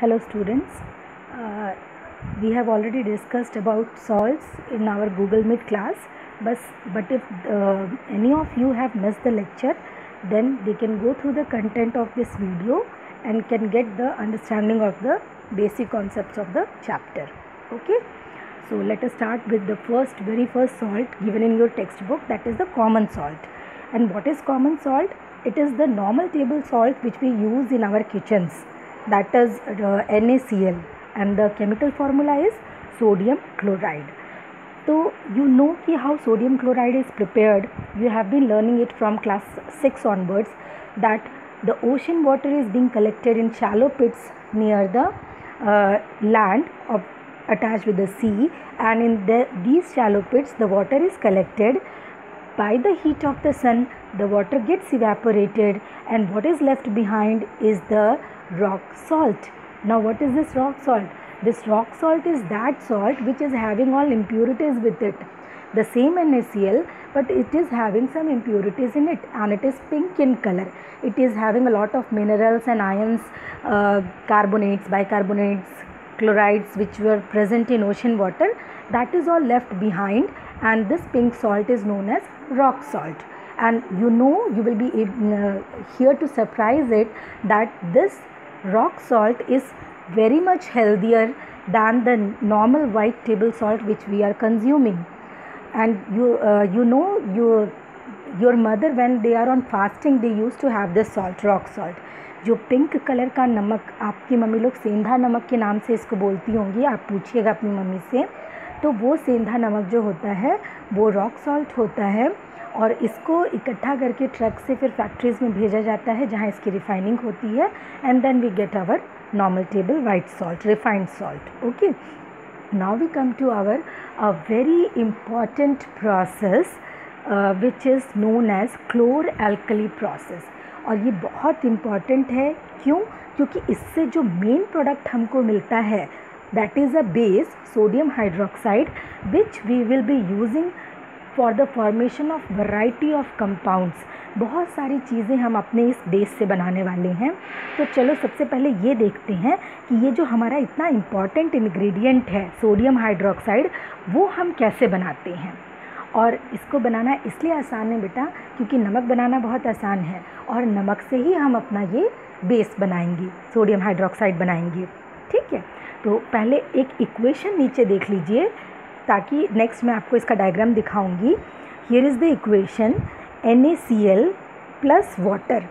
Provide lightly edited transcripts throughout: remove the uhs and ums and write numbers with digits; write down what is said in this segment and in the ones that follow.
Hello students, uh, we have already discussed about salts in our Google Meet class, but if any of you have missed the lecture, then they can go through the content of this video and can get the understanding of the basic concepts of the chapter. Okay, so let us start with the very first salt given in your textbook, that is the common salt. And what is common salt? It is the normal table salt which we use in our kitchens, that is NaCl, and the chemical formula is sodium chloride. So you know कि how sodium chloride is prepared. You have been learning it from class 6 onwards, that the ocean water is being collected in shallow pits near the land attached with the sea, and in these shallow pits the water is collected. By the heat of the sun, the water gets evaporated, and what is left behind is the rock salt. Now what is this rock salt? This rock salt is that salt which is having all impurities with it. The same NaCl, but it is having some impurities in it, and it is pink in color. It is having a lot of minerals and ions, carbonates, bicarbonates, chlorides which were present in ocean water. That is all left behind, and this pink salt is known as rock salt. And you know, you will be here to surprise it that this rock salt is very much healthier than the normal white table salt which we are consuming. And you know, your mother, when they are on fasting, they used to have this salt, rock salt. जो pink colour का नमक, आपकी mummy लोग सेंधा नमक के नाम से इसको बोलती होंगी, आप पूछिएगा अपनी मम्मी से, तो वो सेंधा नमक जो होता है वो रॉक सॉल्ट होता है, और इसको इकट्ठा करके ट्रक से फिर फैक्ट्रीज़ में भेजा जाता है जहाँ इसकी रिफाइनिंग होती है, and then we get our normal table white salt, refined salt. Okay, now we come to our a very important process which is known as chlor alkali process. और ये बहुत इम्पॉर्टेंट है. क्यों? क्योंकि इससे जो मेन प्रोडक्ट हमको मिलता है, that is a base, sodium hydroxide, which we will be using for the formation of variety of compounds. बहुत सारी चीज़ें हम अपने इस बेस से बनाने वाले हैं. तो चलो सबसे पहले ये देखते हैं कि ये जो हमारा इतना इम्पॉर्टेंट इंग्रेडिएंट है सोडियम हाइड्रोक्साइड, वो हम कैसे बनाते हैं. और इसको बनाना इसलिए आसान है बेटा, क्योंकि नमक बनाना बहुत आसान है, और नमक से ही हम अपना ये बेस बनाएंगे, सोडियम हाइड्रोक्साइड बनाएंगे. ठीक है, तो पहले एक इक्वेशन नीचे देख लीजिए, ताकि नेक्स्ट मैं आपको इसका डायग्राम दिखाऊंगी. Here is the equation NaCl plus water.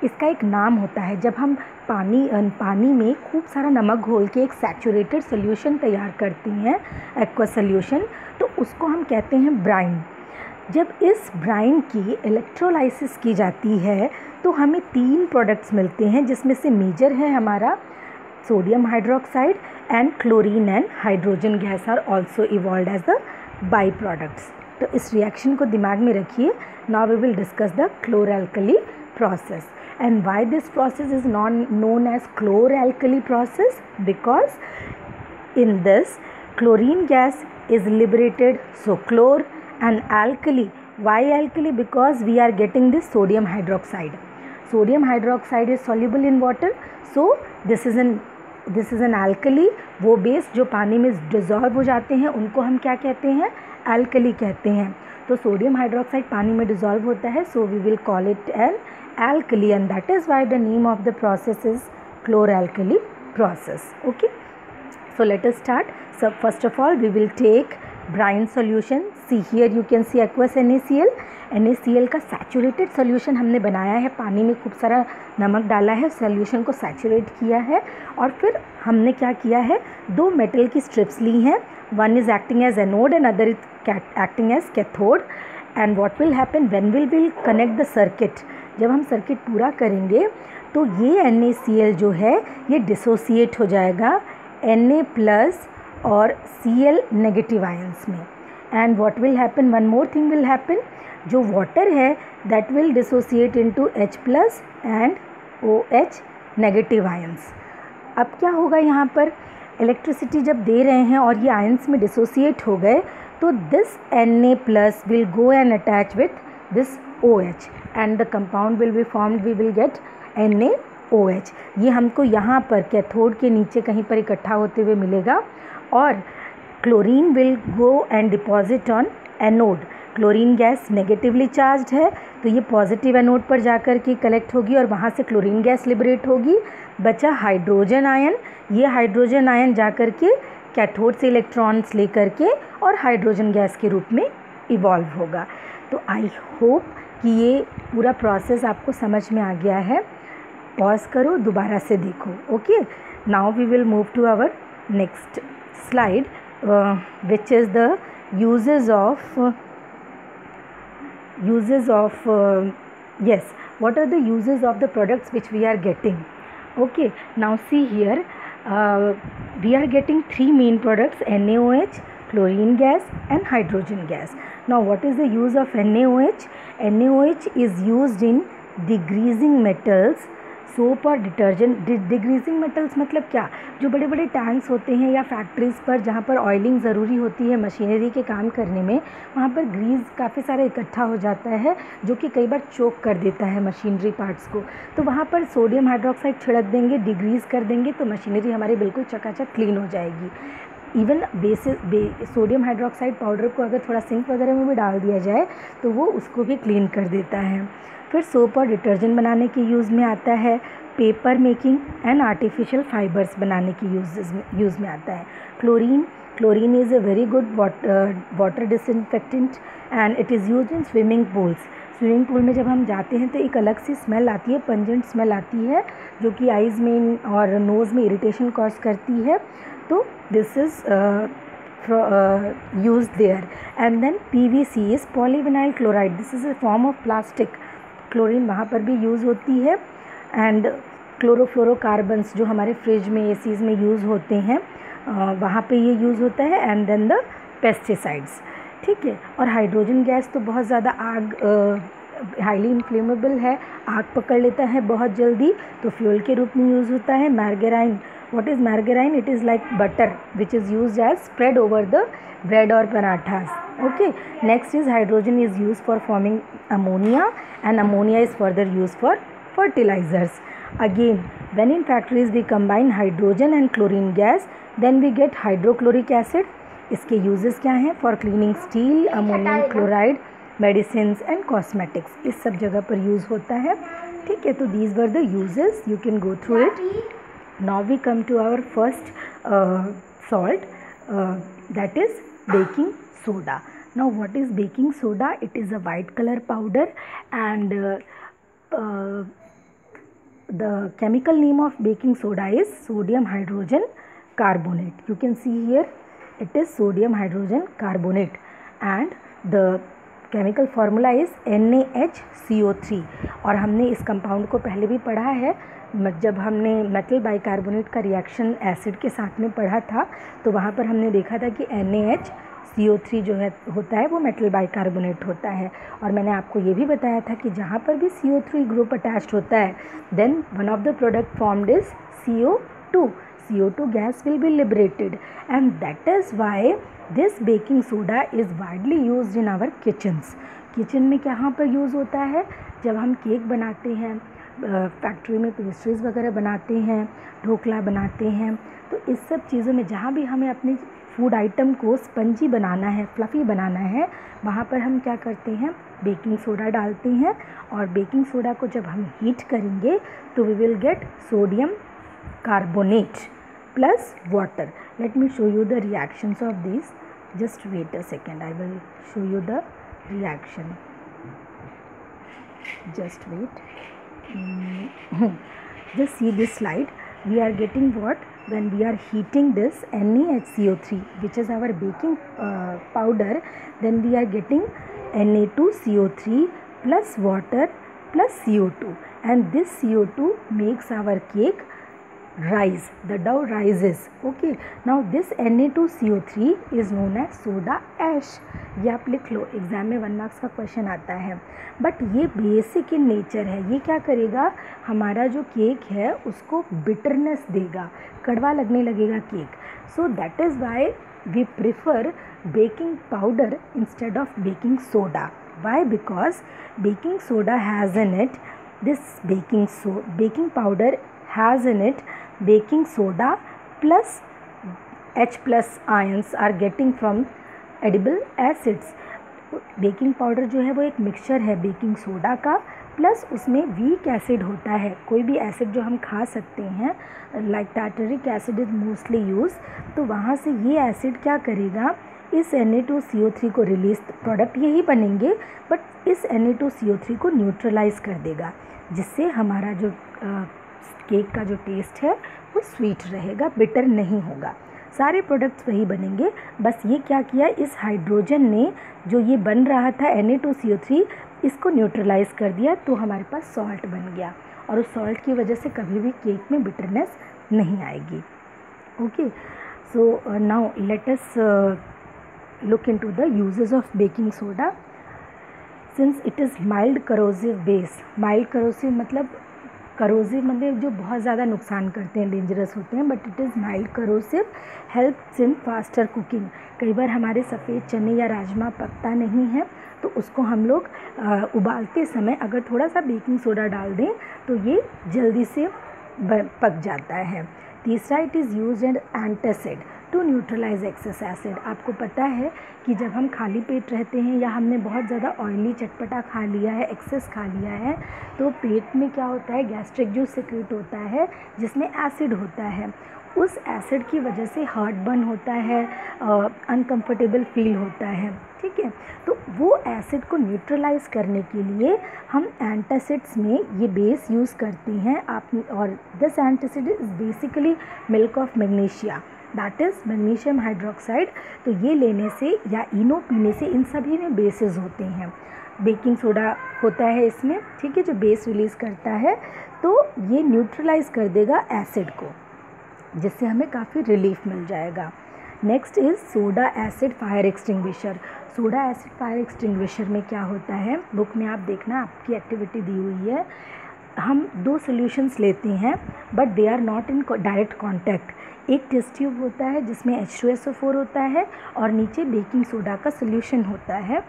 इसका एक नाम होता है, जब हम पानी में खूब सारा नमक घोल के एक सैचुरेटेड सोल्यूशन तैयार करते हैं, एक्वा सोल्यूशन, तो उसको हम कहते हैं ब्राइन. जब इस ब्राइन की इलेक्ट्रोलाइसिस की जाती है तो हमें 3 प्रोडक्ट्स मिलते हैं, जिसमें से मेजर है हमारा sodium hydroxide, and chlorine and hydrogen gas are also evolve as the by products. तो इस रिएक्शन को दिमाग में रखिए. Now we will discuss the chlor alkali process. And why this process is known as chlor-alkali process? Because in this chlorine gas is liberated, so chlor, and alkali. Why alkali? Because we are getting this sodium hydroxide. Sodium hydroxide is soluble in water, so this is an alkali. वो base जो पानी में dissolve हो जाते हैं उनको हम क्या कहते हैं? alkali कहते हैं. तो सोडियम हाइड्रोक्साइड पानी में डिज़ोल्व होता है, so we will call it an alkali, and that is why the name of the process is chlor-alkali process. Okay, so let us start. So first of all we will take brine solution. See here you can see aqueous NaCl. NaCl का saturated solution हमने बनाया है, पानी में खूब सारा नमक डाला है, सोल्यूशन को सैचुरेट किया है, और फिर हमने क्या किया है, 2 मेटल की स्ट्रिप्स ली हैं. One is acting as anode and other is acting as cathode. And what will happen when will connect the circuit. जब हम सर्किट पूरा करेंगे तो ये NaCl जो है ये डिसोसिएट हो जाएगा Na प्लस और Cl नेगेटिव आयंस में. And what will happen, one more thing will happen, जो वाटर है that will dissociate into H plus and OH negative ions. अब क्या होगा, यहाँ पर इलेक्ट्रिसिटी जब दे रहे हैं और ये आयंस में डिसोसिएट हो गए, तो this Na plus will go and attach with this OH, and the compound will be formed. We will get NaOH. OH, ये हमको यहाँ पर कैथोड के नीचे कहीं पर इकट्ठा होते हुए मिलेगा और chlorine will go and deposit on anode. Chlorine gas negatively charged है तो ये पॉजिटिव एनोड पर जाकर के कलेक्ट होगी और वहाँ से क्लोरीन गैस लिबरेट होगी। बचा हाइड्रोजन आयन, ये हाइड्रोजन आयन जाकर के कैथोड से इलेक्ट्रॉन्स लेकर के और हाइड्रोजन गैस के रूप में इवॉल्व होगा। तो आई होप कि ये पूरा प्रोसेस आपको समझ में आ गया है। पॉज करो, दोबारा से देखो। Okay, now we will move to our next slide which is the uses of yes, what are the uses of the products which we are getting. Okay, now see here, we are getting three main products: NaOH, chlorine gas and hydrogen gas. Now what is the use of NaOH? NaOH is used in degreasing metals, soap और detergent. डिग्रीजिंग metals मतलब क्या, जो बड़े बड़े tanks होते हैं या factories पर जहाँ पर ऑयलिंग ज़रूरी होती है मशीनरी के काम करने में, वहाँ पर ग्रीस काफ़ी सारा इकट्ठा हो जाता है जो कि कई बार चोक कर देता है मशीनरी पार्ट्स को। तो वहाँ पर सोडियम हाइड्रोक्साइड छिड़क देंगे, डिग्रीज कर देंगे तो मशीनरी हमारी बिल्कुल चकाचक क्लीन हो जाएगी। इवन सोडियम हाइड्रोक्साइड पाउडर को अगर थोड़ा सिंक वगैरह में भी डाल दिया जाए तो वो उसको भी क्लीन कर देता है। फिर सोप और डिटर्जेंट बनाने के यूज़ में आता है, paper making and artificial fibres बनाने की यूज़ में आता है। Chlorine is a very good water disinfectant and it is used in swimming pools. Swimming pool में जब हम जाते हैं तो एक अलग सी स्मेल आती है, पंजेंट स्मेल आती है जो कि आइज़ में और नोज़ में इरिटेशन कॉज करती है। तो this is used there. And then PVC is polyvinyl chloride. This is a form of plastic. Chlorine वहाँ पर भी यूज़ होती है। एंड क्लोरोफ्लोरोकार्बन्स जो हमारे फ्रिज में एसीज़ में यूज़ होते हैं वहाँ पे ये यूज़ होता है। एंड देन द पेस्टिसाइड्स, ठीक है। और हाइड्रोजन गैस तो बहुत ज़्यादा आग हाईली इन्फ्लेमेबल है, आग पकड़ लेता है बहुत जल्दी, तो फ्यूल के रूप में यूज़ होता है। मार्गेराइन, what is margarine? It is like butter which is used as spread over the bread or parathas. Okay, next is hydrogen is used for forming ammonia and ammonia is further used for fertilizers. Again, when in factories we combine hydrogen and chlorine gas, then we get hydrochloric acid. इसके uses क्या हैं? For cleaning steel, ammonium chloride, medicines and cosmetics, इस सब जगह पर use होता है, ठीक है। तो these were the uses, you can go through it. Now we come to our first salt, that is baking soda. Now what is baking soda? It is a white color powder and the chemical name of baking soda is sodium hydrogen carbonate. You can see here it is sodium hydrogen carbonate and the chemical formula is NaHCO3। और हमने इस compound को पहले भी पढ़ा है, जब हमने मेटल बाइकार्बोनेट का रिएक्शन एसिड के साथ में पढ़ा था तो वहाँ पर हमने देखा था कि NaHCO3 जो है होता है वो मेटल बाइकार्बोनेट होता है। और मैंने आपको ये भी बताया था कि जहाँ पर भी CO3 ग्रुप अटैच्ड होता है then one of the product formed is CO2 gas will be liberated and that is why this baking soda is widely used in our kitchens. Kitchen में कहाँ पर यूज़ होता है? जब हम केक बनाते हैं, फैक्ट्री में पेस्ट्रीज़ वगैरह बनाते हैं, ढोकला बनाते हैं, तो इस सब चीज़ों में जहाँ भी हमें अपनी फूड आइटम को स्पंजी बनाना है, फ्लफ़ी बनाना है, वहाँ पर हम क्या करते हैं? बेकिंग सोडा डालते हैं। और बेकिंग सोडा को जब हम हीट करेंगे तो we will get sodium carbonate plus water. Let me show you the reactions of these. Just wait a second, I will show you the reaction. Just wait. Just see this slide. We are getting what? When we are heating this NaHCO3 which is our baking powder, then we are getting Na2CO3 plus water plus CO2 and this CO2 makes our cake rise, the dough rises. Okay, now this Na2CO3 is known as soda ash. ये आप लिख लो, exam में 1 marks का question आता है। But ये basic in nature है, ये क्या करेगा? हमारा जो केक है उसको बिटरनेस देगा, कड़वा लगने लगेगा cake. So that is why we prefer baking powder instead of baking soda. Why? Because baking soda has in it This baking powder has in it baking soda plus H plus ions are getting from edible acids. Baking powder जो है वो एक mixture है baking soda का plus उसमें weak acid होता है, कोई भी एसिड जो हम खा सकते हैं, like tartaric acid is mostly use, तो वहाँ से ये एसिड क्या करेगा, इस Na2CO3 को रिलीज, प्रोडक्ट यही बनेंगे बट इस Na2CO3 को न्यूट्रलाइज कर देगा, जिससे हमारा जो केक का जो टेस्ट है वो स्वीट रहेगा, बिटर नहीं होगा। सारे प्रोडक्ट्स वही बनेंगे, बस ये क्या किया, इस हाइड्रोजन ने जो ये बन रहा था Na2CO3 इसको न्यूट्रलाइज कर दिया, तो हमारे पास सॉल्ट बन गया और उस सॉल्ट की वजह से कभी भी केक में बिटरनेस नहीं आएगी। Okay, so now let us look into the uses of baking soda. Since it is mild corrosive base, mild corrosive मतलब corrosive मतलब जो बहुत ज़्यादा नुकसान करते हैं, डेंजरस होते हैं, but it is mild corrosive, helps in faster cooking. कई बार हमारे सफ़ेद चने या राजमा पकता नहीं है तो उसको हम लोग उबालते समय अगर थोड़ा सा बेकिंग सोडा डाल दें तो ये जल्दी से पक जाता है। तीसरा, it is used as antacid to neutralize excess acid. आपको पता है कि जब हम खाली पेट रहते हैं या हमने बहुत ज़्यादा ऑयली चटपटा खा लिया है, एक्सेस खा लिया है, तो पेट में क्या होता है, गैस्ट्रिक जूस सिक्रेट होता है जिसमें एसिड होता है। उस एसिड की वजह से हार्ट बर्न होता है, अनकंफर्टेबल फील होता है, ठीक है। तो वो एसिड को न्यूट्रलाइज करने के लिए हम एंटासिड्स में ये बेस यूज़ करते हैं और this antacid is basically milk of magnesia, that is magnesium hydroxide. तो ये लेने से या इनो पीने से, इन सभी में बेसेस होते हैं, बेकिंग सोडा होता है इसमें, ठीक है, जो बेस रिलीज़ करता है, तो ये न्यूट्रलाइज कर देगा एसिड को, जिससे हमें काफ़ी रिलीफ मिल जाएगा। Next is soda acid fire extinguisher. Soda acid fire extinguisher में क्या होता है, बुक में आप देखना, आपकी एक्टिविटी दी हुई है, हम दो सॉल्यूशंस लेते हैं but they are not in direct contact. एक टेस्ट ट्यूब होता है जिसमें H2SO4 होता है और नीचे बेकिंग सोडा का सॉल्यूशन होता है।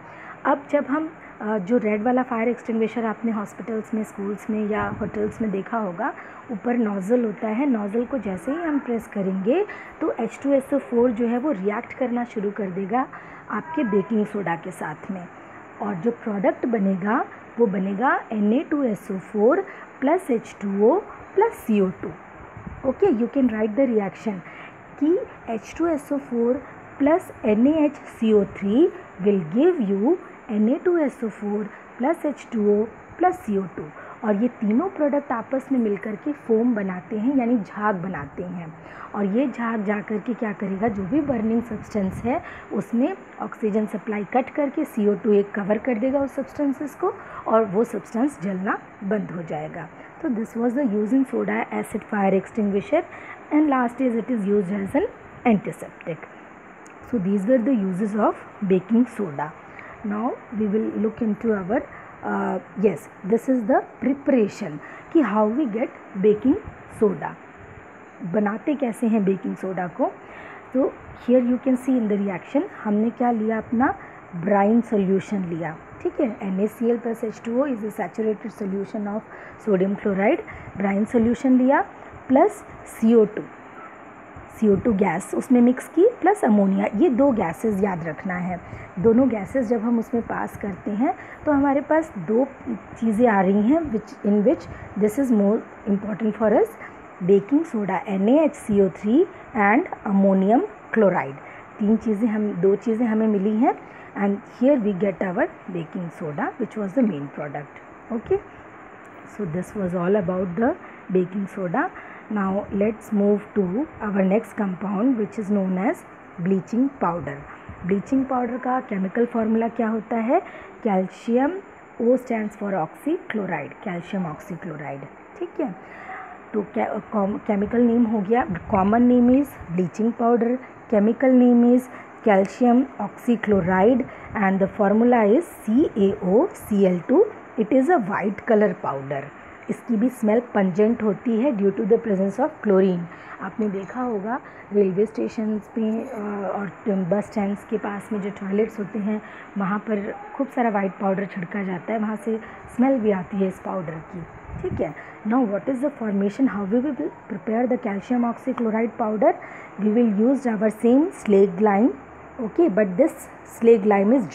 अब जब हम जो रेड वाला फायर एक्सटिंग्विशर आपने हॉस्पिटल्स में, स्कूल्स में या होटल्स में देखा होगा, ऊपर नोज़ल होता है, नोज़ल को जैसे ही हम प्रेस करेंगे तो H2SO4 जो है वो रिएक्ट करना शुरू कर देगा आपके बेकिंग सोडा के साथ में, और जो प्रोडक्ट बनेगा वो बनेगा Na2SO4 plus H2O plus CO2। Okay, you can write the reaction कि H2SO4 plus NaHCO3 will give you Na2SO4 plus H2O plus CO2, और ये तीनों प्रोडक्ट आपस में मिलकर के फोम बनाते हैं, यानी झाग बनाते हैं, और ये झाग जा कर के क्या करेगा, जो भी बर्निंग सब्सटेंस है उसमें ऑक्सीजन सप्लाई कट करके CO2 एक कवर कर देगा उस सब्सटेंसेस को, और वो सब्सटेंस जलना बंद हो जाएगा। तो this was the use in soda acid fire extinguisher, and last is it is use as an antiseptic. So these were the uses of baking soda. Now we will look into our yes, this is the preparation कि how we get baking soda, बनाते कैसे हैं baking soda को। तो here you can see in the reaction हमने क्या लिया, अपना ब्राइन सॉल्यूशन लिया, ठीक है, NaCl plus H2O is a saturated solution of sodium chloride, brine solution लिया प्लस CO2 गैस उसमें मिक्स की प्लस अमोनिया, ये दो गैसेस याद रखना है। दोनों गैसेस जब हम उसमें पास करते हैं तो हमारे पास दो चीज़ें आ रही हैं in which this is more important for us, baking soda NaHCO3 and ammonium chloride. दो चीज़ें हमें मिली हैं, and here we get our baking soda which was the main product. Okay, so this was all about the baking soda. Now let's move to our next compound which is known as bleaching powder. Bleaching powder का chemical formula क्या होता है, calcium, O stands for oxychloride, calcium oxychloride, ठीक है। तो chemical name हो गया, common name is bleaching powder, chemical name is calcium oxychloride, and the formula is CaOCl2. It is a white colour powder. इसकी भी स्मेल पंजेंट होती है due to the presence of chlorine. आपने देखा होगा railway station पे और बस स्टैंड्स के पास में जो टॉयलेट्स होते हैं वहाँ पर खूब सारा वाइट पाउडर छिड़का जाता है, वहाँ से स्मेल भी आती है इस पाउडर की, ठीक है. Now what is the formation, how we will prepare the calcium oxychloride powder. We will use our same slaked lime. Okay, but this slaked lime is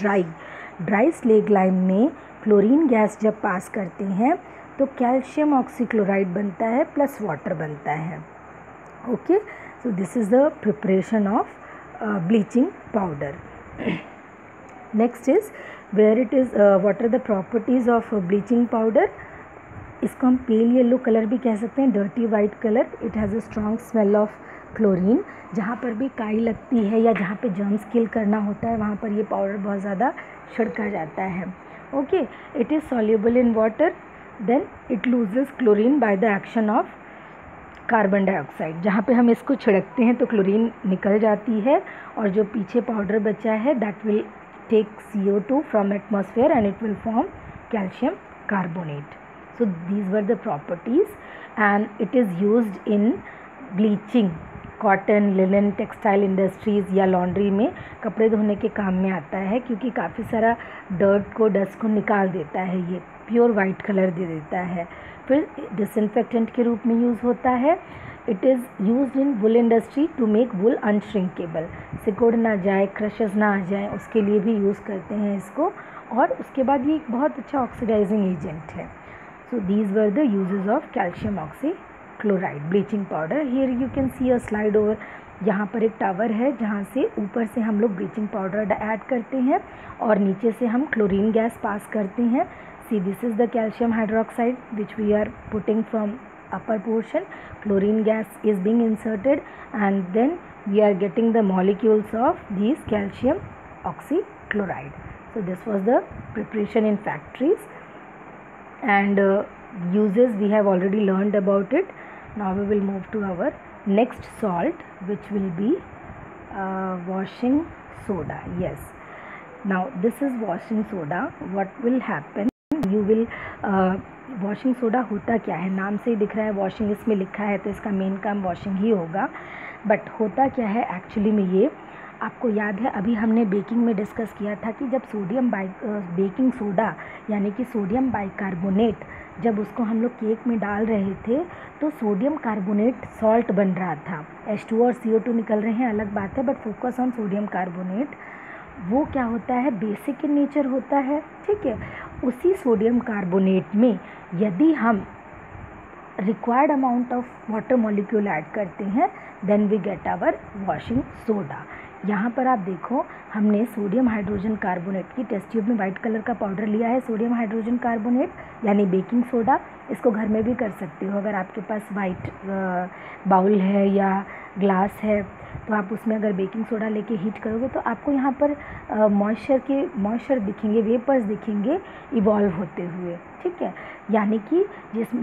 dry slaked lime में chlorine gas जब pass करते हैं तो calcium oxychloride बनता है plus water बनता है. Okay, so this is the preparation of bleaching powder. Next is where it is what are the properties of bleaching powder. इसको हम पेल येलो कलर भी कह सकते हैं, dirty white colour. It has a strong smell of chlorine. जहाँ पर भी काई लगती है या जहाँ पे जर्म्स किल करना होता है वहाँ पर ये पाउडर बहुत ज़्यादा छिड़का जाता है. Okay, it is soluble in water. Then it loses chlorine by the action of carbon dioxide. जहाँ पे हम इसको छिड़कते हैं तो क्लोरीन निकल जाती है और जो पीछे पाउडर बचा है that will take CO2 from atmosphere and it will form calcium carbonate. So these were the properties and it is used in bleaching cotton, linen, textile industries या लॉन्ड्री में कपड़े धोने के काम में आता है क्योंकि काफ़ी सारा डस्ट को निकाल देता है. ये प्योर वाइट कलर दे देता है. फिर डिसइंफेक्टेंट के रूप में यूज़ होता है. It is used in wool industry to make wool unshrinkable. सिकुड़ ना जाए, क्रशेस ना आ जाए, उसके लिए भी यूज़ करते हैं इसको. और उसके बाद ये एक बहुत अच्छा ऑक्सीडाइजिंग एजेंट है. So these were the uses of calcium oxychloride bleaching powder. Here you can see a slide over. यहाँ पर एक टावर है जहाँ से ऊपर से हम लोग ब्लीचिंग पाउडर ऐड करते हैं और नीचे से हम क्लोरीन गैस पास करते हैं. See, this is the calcium hydroxide which we are putting from upper portion. Chlorine gas is being inserted and then we are getting the molecules of these calcium oxychloride. So this was the preparation in factories. And uses we have already learned about it. Now we will move to our next salt which will be washing soda. Yes, now this is washing soda. What will happen, you will washing soda होता क्या है, नाम से ही दिख रहा है washing इसमें लिखा है तो इसका मेन काम washing ही होगा. बट होता क्या है एक्चुअली में, ये आपको याद है अभी हमने बेकिंग में डिस्कस किया था कि जब बेकिंग सोडा यानी कि सोडियम बाइकार्बोनेट जब उसको हम लोग केक में डाल रहे थे तो सोडियम कार्बोनेट सॉल्ट बन रहा था. H2 और CO2 निकल रहे हैं अलग बात है, but focus on sodium carbonate. वो क्या होता है, बेसिक इन नेचर होता है. ठीक है, उसी सोडियम कार्बोनेट में यदि हम required amount of water molecule add करते हैं then we get our washing soda. यहाँ पर आप देखो हमने सोडियम हाइड्रोजन कार्बोनेट की टेस्ट ट्यूब में वाइट कलर का पाउडर लिया है. सोडियम हाइड्रोजन कार्बोनेट यानी बेकिंग सोडा. इसको घर में भी कर सकते हो अगर आपके पास वाइट बाउल है या ग्लास है तो आप उसमें अगर बेकिंग सोडा लेके हीट करोगे तो आपको यहाँ पर मॉइस्चर दिखेंगे, वेपर्स दिखेंगे इवॉल्व होते हुए. ठीक है, यानी कि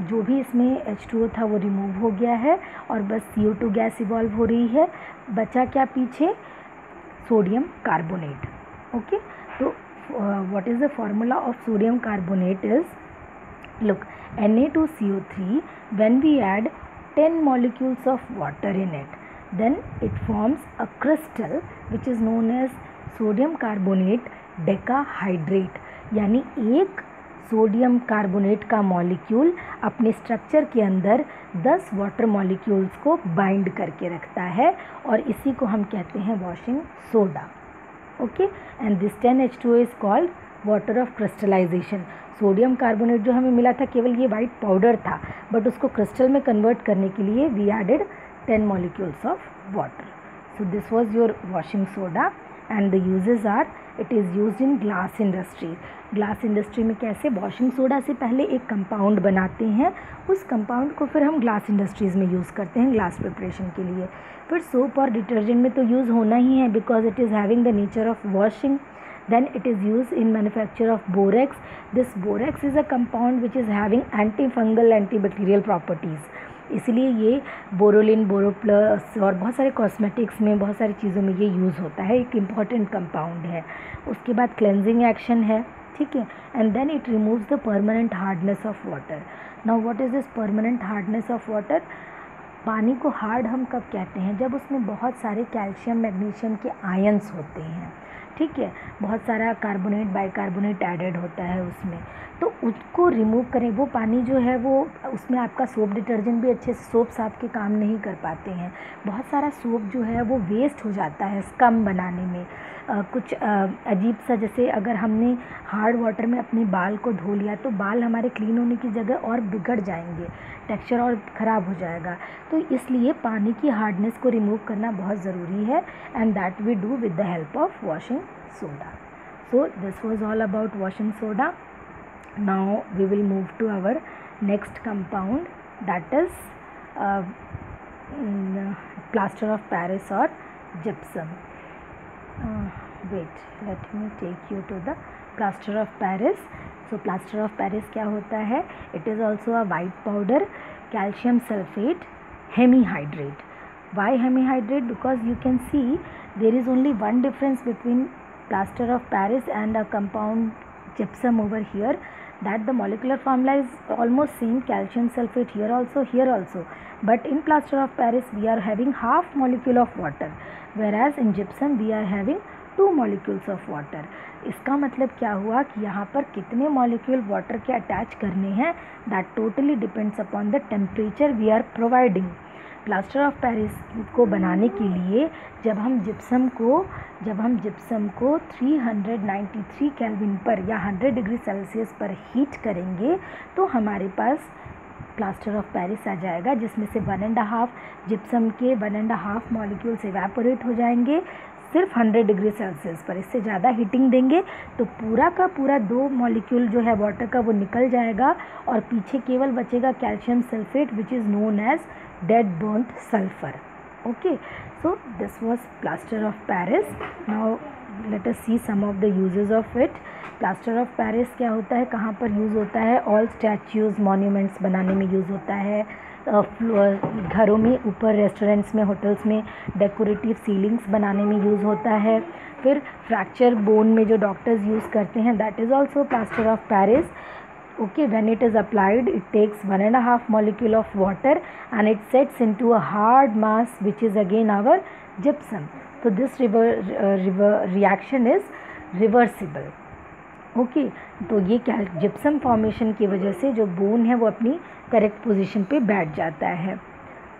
जो भी इसमें H2O था वो रिमूव हो गया है और बस CO2 गैस इवॉल्व हो रही है. बचा क्या पीछे, सोडियम कार्बोनेट. ओके, तो what is the formula of sodium carbonate is, look, Na2CO3 when we add 10 molecules of water in it then it forms a crystal which is known as sodium carbonate decahydrate. यानी एक sodium carbonate का molecule अपने structure के अंदर 10 water molecules को bind करके रखता है और इसी को हम कहते हैं washing soda. Okay, and this 10H2O is called water of crystallization. Sodium carbonate जो हमें मिला था केवल ये वाइट पाउडर था, बट उसको क्रिस्टल में कन्वर्ट करने के लिए we added 10 molecules of water. So this was your washing soda and the uses are, it is used in glass industry. Glass industry में कैसे वॉशिंग सोडा से पहले एक कंपाउंड बनाते हैं, उस कंपाउंड को फिर हम ग्लास इंडस्ट्रीज़ में यूज़ करते हैं ग्लास प्रिपरेशन के लिए. फिर सोप और डिटर्जेंट में तो यूज़ होना ही है because it is having the nature of washing. Then it is used in manufacture of borax. This borax is a compound which is having antifungal antibacterial properties. इसलिए ये बोरोलिन, बोरोप्लस और बहुत सारे कॉस्मेटिक्स में, बहुत सारी चीज़ों में ये यूज़ होता है, एक इम्पॉर्टेंट कंपाउंड है. उसके बाद क्लेंजिंग एक्शन है. ठीक है, and then it removes the permanent hardness of water. Now what is this permanent hardness of water. पानी को हार्ड हम कब कहते हैं, जब उसमें बहुत सारे कैल्शियम मैग्नीशियम के आयंस होते हैं. ठीक है, बहुत सारा कार्बोनेट बाइकार्बोनेट एडेड होता है उसमें, तो उसको रिमूव करें। वो पानी जो है वो उसमें आपका सोप डिटर्जेंट भी अच्छे से सोप साफ के काम नहीं कर पाते हैं, बहुत सारा सोप जो है वो वेस्ट हो जाता है स्कम बनाने में। कुछ अजीब सा, जैसे अगर हमने हार्ड वाटर में अपने बाल को धो लिया तो बाल हमारे क्लीन होने की जगह और बिगड़ जाएंगे, टेक्सचर और ख़राब हो जाएगा। तो इसलिए पानी की हार्डनेस को रिमूव करना बहुत ज़रूरी है, and that we do with the help of washing soda. So this was all about washing soda. Now we will move to our next compound, that is plaster of Paris or gypsum. Wait, let me take you to the plaster of Paris. So plaster of Paris क्या होता है? It is also a white powder, calcium sulfate, hemihydrate. Why hemihydrate? Because you can see there is only one difference between plaster of Paris and a compound gypsum over here, that the molecular formula is almost same, calcium sulfate here also, but in plaster of Paris we are having half molecule of water, whereas in gypsum we are having 2 molecules of water. इसका मतलब क्या हुआ कि यहाँ पर कितने molecule water के attach करने हैं, that totally depends upon the temperature we are providing. Plaster of Paris को बनाने के लिए जब हम जिप्सम को 393 केल्विन पर या 100 डिग्री सेल्सियस पर हीट करेंगे तो हमारे पास प्लास्टर ऑफ पेरिस आ जाएगा, जिसमें से 1.5 जिप्सम के 1.5 मॉलिक्यूल्स इवेपोरेट हो जाएंगे सिर्फ 100 डिग्री सेल्सियस पर. इससे ज़्यादा हीटिंग देंगे तो पूरा का पूरा 2 मॉलिक्यूल जो है वाटर का वो निकल जाएगा और पीछे केवल बचेगा calcium sulphate which is known as dead burnt sulfur. Okay, so this was plaster of Paris. Now let us see some of the uses of it. plaster of Paris क्या होता है, कहाँ पर यूज़ होता है? ऑल स्टैच्यूज़ मॉन्यूमेंट्स बनाने में use होता है, घरों में ऊपर रेस्टोरेंट्स में होटल्स में डेकोरेटिव सीलिंग्स बनाने में यूज़ होता है. फिर फ्रैक्चर बोन में जो डॉक्टर्स यूज़ करते हैं that is also plaster of Paris. Okay, when it is applied it takes 1.5 molecule of water and it sets into a hard mass which is again our gypsum. So this reaction is reversible. Okay, तो ये क्या gypsum formation की वजह से जो bone है वो अपनी करेक्ट पोजीशन पे बैठ जाता है.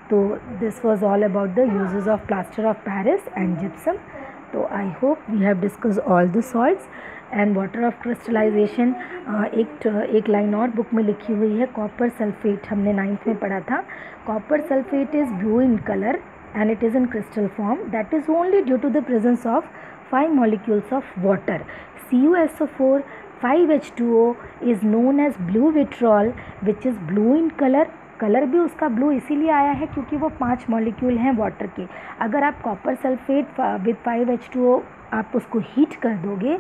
तो this was all about the uses of plaster of Paris and gypsum. तो I hope we have discuss all the salts and water of crystallisation. एक लाइन और बुक में लिखी हुई है, कॉपर सल्फेट, हमने 9th में पढ़ा था. Copper sulphate is blue in colour and it is in crystal form, that is only due to the presence of 5 molecules of water. CuSO4 5H2O is known as blue vitriol which is blue in color. Colour भी उसका blue इसीलिए आया है क्योंकि वो 5 molecule हैं water के. अगर आप कॉपर सल्फेट विद 5H2O आप उसको हीट कर दोगे,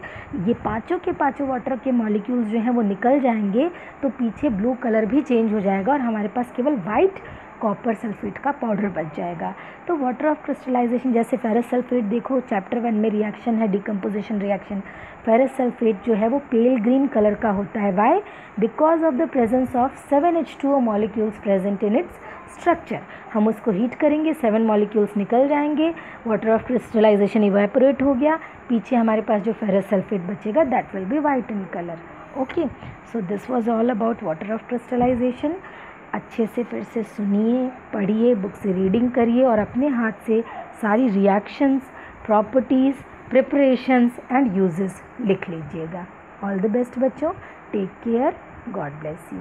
ये पाँचों के पाँचों वाटर के मॉलिक्यूल्स जो हैं वो निकल जाएंगे, तो पीछे ब्लू कलर भी चेंज हो जाएगा और हमारे पास केवल वाइट कॉपर सल्फेट का पाउडर बच जाएगा. तो वाटर ऑफ क्रिस्टलाइजेशन, जैसे फेरस सल्फेट देखो चैप्टर 1 में रिएक्शन है, डिकम्पोजिशन रिएक्शन. फेरस सल्फेट जो है वो पेल ग्रीन कलर का होता है. Why? Because of the presence of 7H2O molecules present in its structure. हम उसको हीट करेंगे, 7 मॉलिक्यूल्स निकल जाएंगे, वाटर ऑफ क्रिस्टलाइजेशन इवेपोरेट हो गया, पीछे हमारे पास जो फेरस सल्फेट बचेगा that will be white in colour. Okay, so this was all about water of crystallization. अच्छे से फिर से सुनिए, पढ़िए, बुक से रीडिंग करिए और अपने हाथ से सारी reactions, properties, preparations and uses लिख लीजिएगा. ऑल द बेस्ट बच्चों, take care, God bless you.